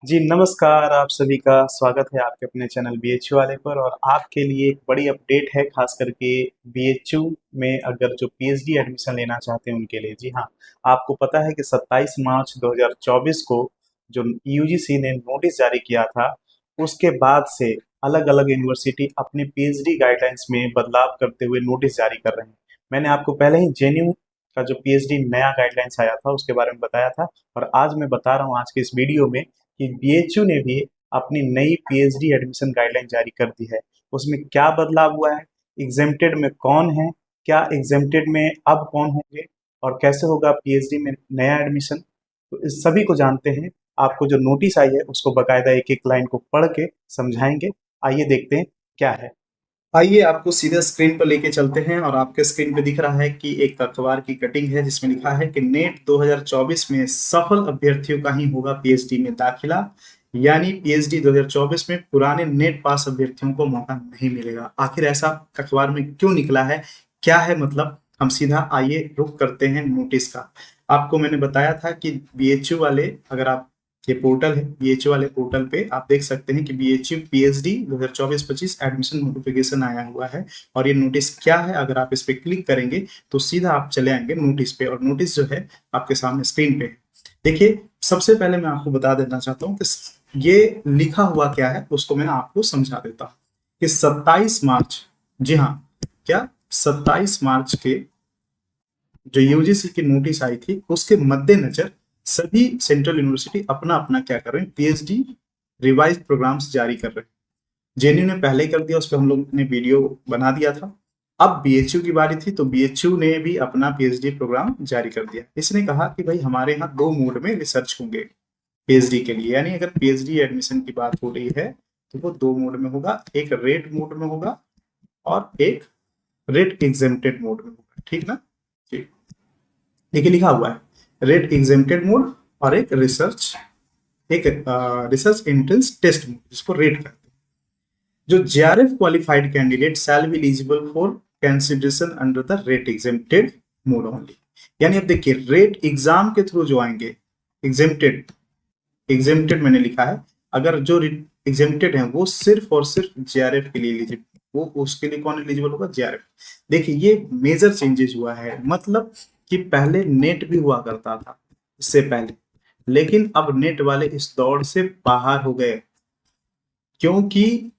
जी नमस्कार, आप सभी का स्वागत है आपके अपने चैनल बीएचयू वाले पर। और आपके लिए एक बड़ी अपडेट है, खास करके बीएचयू में अगर जो पीएचडी एडमिशन लेना चाहते हैं उनके लिए। जी हाँ, आपको पता है कि 27 मार्च 2024 को जो यूजीसी ने नोटिस जारी किया था, उसके बाद से अलग अलग यूनिवर्सिटी अपने पीएचडी गाइडलाइंस में बदलाव करते हुए नोटिस जारी कर रहे हैं। मैंने आपको पहले ही जेएनयू का जो पीएचडी नया गाइडलाइंस आया था उसके बारे में बताया था, और आज मैं बता रहा हूँ आज के इस वीडियो में कि बीएचयू ने भी अपनी नई पीएचडी एडमिशन गाइडलाइन जारी कर दी है। उसमें क्या बदलाव हुआ है, एग्जेम्प्टेड में कौन है, क्या एग्जेम्प्टेड में अब कौन होंगे, और कैसे होगा पीएचडी में नया एडमिशन, तो इस सभी को जानते हैं। आपको जो नोटिस आई है उसको बकायदा एक एक लाइन को पढ़ के समझाएंगे। आइए देखते हैं क्या है। आइए आपको सीधे स्क्रीन पर लेके चलते हैं, और आपके स्क्रीन पे दिख रहा है कि एक अखबार की कटिंग है जिसमें लिखा है कि नेट 2024 में सफल अभ्यर्थियों का ही होगा पीएचडी में दाखिला। यानी पीएचडी 2024 में पुराने नेट पास अभ्यर्थियों को मौका नहीं मिलेगा। आखिर ऐसा अखबार में क्यों निकला है, क्या है मतलब, हम सीधा आइए रुक करते हैं नोटिस का। आपको मैंने बताया था कि बीएचयू वाले, अगर आप, ये पोर्टल है बीएचयू वाले पोर्टल पे आप देख सकते हैं कि बीएचयू पीएचडी 2024-25 एडमिशन नोटिफिकेशन आया हुआ है। और ये नोटिस क्या है, अगर आप इस पे क्लिक करेंगे तो सीधा आप चले आएंगे नोटिस पे, और नोटिस जो है आपके सामने स्क्रीन पे है। देखिए, सबसे पहले मैं आपको बता देना चाहता हूँ कि ये लिखा हुआ क्या है, उसको मैं आपको समझा देता हूँ कि 27 मार्च, जी हाँ, क्या 27 मार्च के जो यूजीसी की नोटिस आई थी उसके मद्देनजर सभी सेंट्रल यूनिवर्सिटी अपना अपना क्या कर रहे हैं, पीएचडी रिवाइज प्रोग्राम्स जारी कर रहे हैं। जेएनयू ने पहले कर दिया, उस पर हम लोग ने वीडियो बना दिया था। अब बीएचयू की बारी थी तो बीएचयू ने भी अपना पीएचडी प्रोग्राम जारी कर दिया। इसने कहा कि भाई हमारे यहाँ दो मोड में रिसर्च होंगे पीएचडी के लिए, यानी अगर पीएचडी एडमिशन की बात हो रही है तो वो दो मोड में होगा, एक रेट मोड में होगा और एक रेट एग्जेम्प्टेड मोड में होगा। ठीक ना जी, देखिए लिखा हुआ है रेट एग्जेम्प्टेड मोड और एक रिसर्च एंट्रेंस टेस्ट मोड, जिसको रेट कहते हैं। जो JRF qualified candidate shall be eligible for consideration under the rate exempted mode only. यानी अब देखिए, रेट एग्जाम के थ्रू जो आएंगे, एग्जेम्प्टेड, एग्जेम्प्टेड मैंने लिखा है, अगर जो एग्जेम्प्टेड है वो सिर्फ और सिर्फ जेआरएफ के लिए एलिजिबल, वो उसके लिए कौन एलिजिबल होगा, जेआरएफ। देखिए ये मेजर चेंजेस हुआ है, मतलब कि पहले नेट भी हुआ करता था इससे पहले, लेकिन अब नेट वाले इस दौड़ से बाहर हो गए, क्योंकि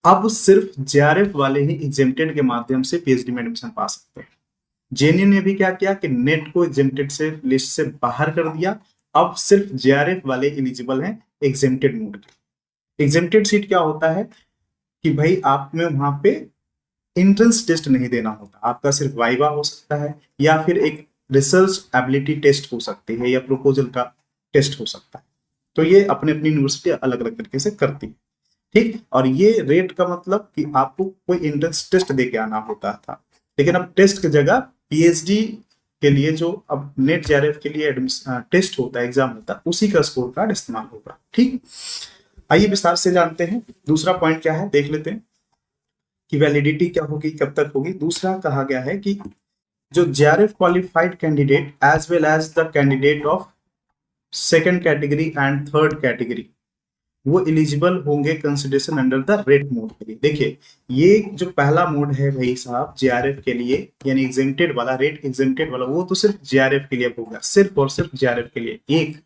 अब सिर्फ जेआरएफ वाले ही एग्जेम्प्टेड के माध्यम से पीएचडी में एडमिशन पा सकते हैं। जेएनयू ने भी क्या किया कि नेट को एग्जेम्प्टेड से लिस्ट से बाहर कर दिया। अब सिर्फ जेआरएफ वाले एलिजिबल हैं एग्जेम्प्टेड मोड के। एग्जेम्प्टेड सीट क्या होता है कि भाई आप में वहां पे एंट्रेंस टेस्ट नहीं देना होता, आपका सिर्फ वाइवा हो सकता है, या फिर एक रिसर्च एबिलिटी टेस्ट हो सकती है, या प्रोपोजल का टेस्ट हो सकता है। तो ये अपने अपनी यूनिवर्सिटी अलग अलग तरीके से करती है। ठीक, और ये रेट का मतलब कि आपको कोई एंट्रेंस टेस्ट दे के आना होता था, लेकिन अब टेस्ट की जगह पीएचडी के लिए जो अब नेट जेआरएफ के लिए टेस्ट होता है, एग्जाम होता है, उसी का स्कोर कार्ड इस्तेमाल होगा। ठीक, आइए विस्तार से जानते हैं दूसरा पॉइंट क्या है, देख लेते हैं कि वैलिडिटी क्या होगी, कब तक होगी। दूसरा कहा गया है कि जो JRF qualified candidate as well as the candidate of second category and third category, वो एलिजिबल होंगे consideration under the rate mode के लिए। देखिए, ये जो पहला मोड है भाई साहब जेआरएफ के लिए, यानी एग्जेम्प्टेड वाला, रेट एग्जेम्प्टेड वाला, वो तो सिर्फ जेआरएफ के लिए होगा, सिर्फ और सिर्फ जेआरएफ के लिए एक।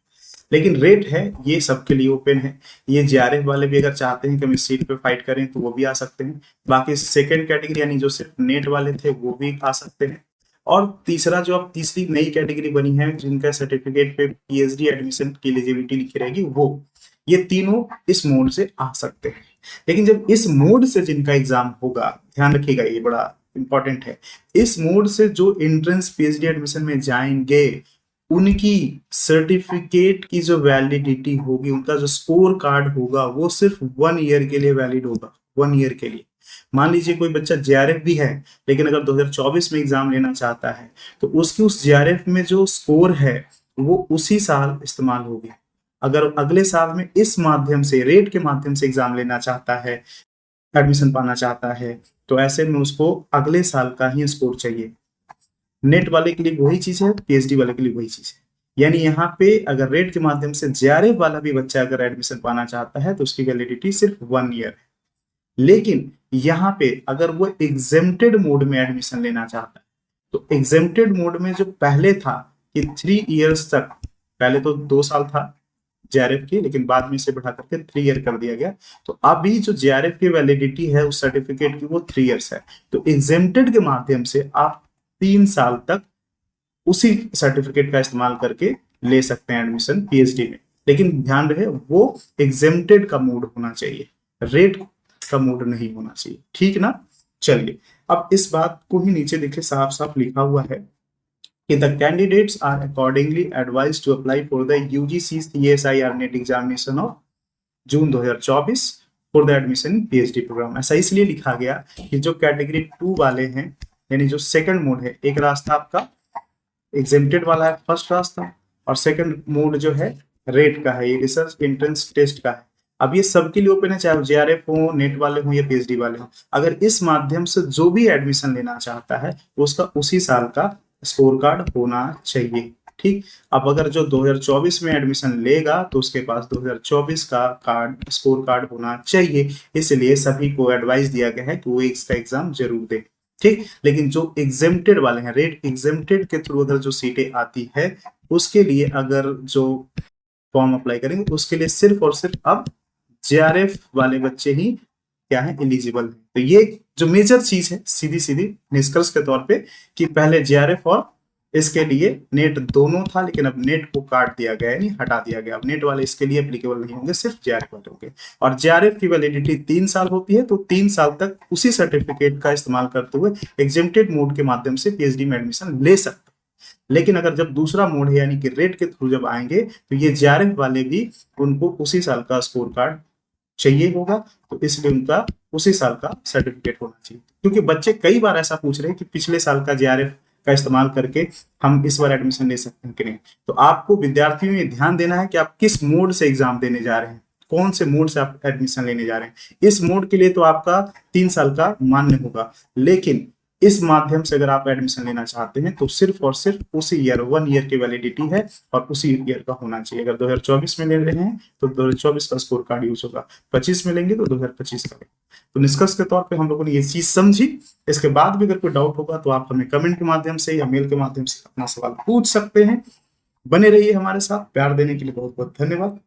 लेकिन रेट है ये सबके लिए ओपन है। ये जेआरएफ वाले भी अगर चाहते हैं कि हम इस सीट पे फाइट करें तो वो भी आ सकते हैं। बाकी सेकंड कैटेगरी यानी जो सिर्फ नेट वाले थे वो भी आ सकते हैं। और तीसरा, जो अब तीसरी नई कैटेगरी बनी है जिनका सर्टिफिकेट पे पीएचडी एडमिशन की एलिजिबिलिटी लिखी रहेगी, वो, ये तीनों इस मोड से आ सकते हैं। लेकिन जब इस मोड से जिनका एग्जाम होगा, ध्यान रखिएगा ये बड़ा इंपॉर्टेंट है, इस मोड से जो एंट्रेंस पीएचडी एडमिशन में जाएंगे उनकी सर्टिफिकेट की जो वैलिडिटी होगी, उनका जो स्कोर कार्ड होगा, वो सिर्फ 1 ईयर के लिए वैलिड होगा, 1 ईयर के लिए। मान लीजिए कोई बच्चा जेआरएफ भी है, लेकिन अगर 2024 में एग्जाम लेना चाहता है तो उसकी उस जेआरएफ में जो स्कोर है वो उसी साल इस्तेमाल होगी। अगर अगले साल में इस माध्यम से, रेट के माध्यम से एग्जाम लेना चाहता है, एडमिशन पाना चाहता है, तो ऐसे में उसको अगले साल का ही स्कोर चाहिए। नेट वाले के लिए वही चीज है, पीएचडी वाले के लिए वही चीज है। यानी यहाँ पे अगर रेट के माध्यम से जेआरएफ वाला भी बच्चा अगर एडमिशन पाना चाहता है तो उसकी वैलिडिटी सिर्फ 1 ईयर है। लेकिन यहाँ पे अगर वो एग्जेम्प्टेड मोड में एडमिशन लेना चाहता है तो एग्जेम्प्टेड मोड में जो पहले था कि 3 इयर्स तक, पहले तो 2 साल था जेआरएफ की, लेकिन बाद में इसे बढ़ा करके 3 ईयर कर दिया गया। तो अभी जो जेआरएफ की वैलिडिटी है उस सर्टिफिकेट की वो 3 इयर्स है। तो एग्जेम्प्टेड के माध्यम से आप 3 साल तक उसी सर्टिफिकेट का इस्तेमाल करके ले सकते हैं एडमिशन पीएचडी में। लेकिन ध्यान रहे वो एग्जेम्प्टेड का मोड होना चाहिए, रेट का मोड नहीं होना चाहिए, ठीक ना। चलिए अब इस बात को ही नीचे देखिए साफ साफ लिखा हुआ है कि the candidates are accordingly advised to apply for the UGC CSIR NET examination of June 2024 for the admission in PhD programme. ऐसा इसलिए लिखा गया कि जो कैटेगरी 2 वाले हैं, यानी जो सेकंड मोड है, एक रास्ता आपका एग्जेम्प्टेड वाला है फर्स्ट रास्ता, और सेकंड मोड जो है रेट का है, ये रिसर्च एंट्रेंस टेस्ट का है। अब ये सबके लिए ओपन है, चाहे जेआरएफ हो, नेट वाले हो या पीएचडी वाले हो। अगर इस माध्यम से जो भी एडमिशन लेना चाहता है उसका उसी साल का स्कोर कार्ड होना चाहिए, ठीक। अब अगर जो 2024 में एडमिशन लेगा तो उसके पास 2024 का कार्ड, स्कोर कार्ड होना चाहिए। इसलिए सभी को एडवाइस दिया गया है कि वो इसका एग्जाम जरूर दे, ठीक। लेकिन जो एग्जेम्प्टेड वाले हैं, रेट एग्जेम्प्टेड के थ्रू अगर जो सीटें आती है उसके लिए अगर जो फॉर्म अप्लाई करेंगे उसके लिए सिर्फ और सिर्फ अब जेआरएफ वाले बच्चे ही क्या है, एलिजिबल है। तो ये जो मेजर चीज है सीधी सीधी निष्कर्ष के तौर पे कि पहले जेआरएफ और इसके लिए नेट दोनों था, लेकिन अब नेट को काट दिया गया, यानी हटा दिया गया। अब नेट वाले इसके लिए एप्लीकेबल नहीं होंगे, सिर्फ जेआरएफ वाले होंगे। और जेआरएफ की वैलिडिटी 3 साल होती है, तो 3 साल तक उसी सर्टिफिकेट का इस्तेमाल करते हुए एग्जेम्प्टेड मोड के माध्यम से पीएचडी में एडमिशन ले सकते हैं। लेकिन अगर जब दूसरा मोड है यानी कि रेट के थ्रू जब आएंगे तो ये जेआरएफ वाले भी, उनको उसी साल का स्कोर कार्ड चाहिए होगा, तो इसलिए उनका उसी साल का सर्टिफिकेट होना चाहिए। क्योंकि बच्चे कई बार ऐसा पूछ रहे हैं कि पिछले साल का जेआरएफ का इस्तेमाल करके हम इस बार एडमिशन ले सकते हैं कि नहीं। तो आपको विद्यार्थियों में ध्यान देना है कि आप किस मोड से एग्जाम देने जा रहे हैं, कौन से मोड से आप एडमिशन लेने जा रहे हैं। इस मोड के लिए तो आपका 3 साल का मान्य होगा, लेकिन इस माध्यम से अगर आप एडमिशन लेना चाहते हैं तो सिर्फ और सिर्फ उसी ईयर 1 ईयर की वैलिडिटी है और उसी ईयर का होना चाहिए। अगर 2024 में ले रहे हैं तो 2024 का स्कोर कार्ड यूज होगा, 25 में लेंगे तो 2025 का। तो निष्कर्ष के तौर पे हम लोगों ने ये चीज समझी। इसके बाद भी अगर कोई डाउट होगा तो आप हमें कमेंट के माध्यम से या मेल के माध्यम से अपना सवाल पूछ सकते हैं। बने रहिए हमारे साथ, प्यार देने के लिए बहुत बहुत धन्यवाद।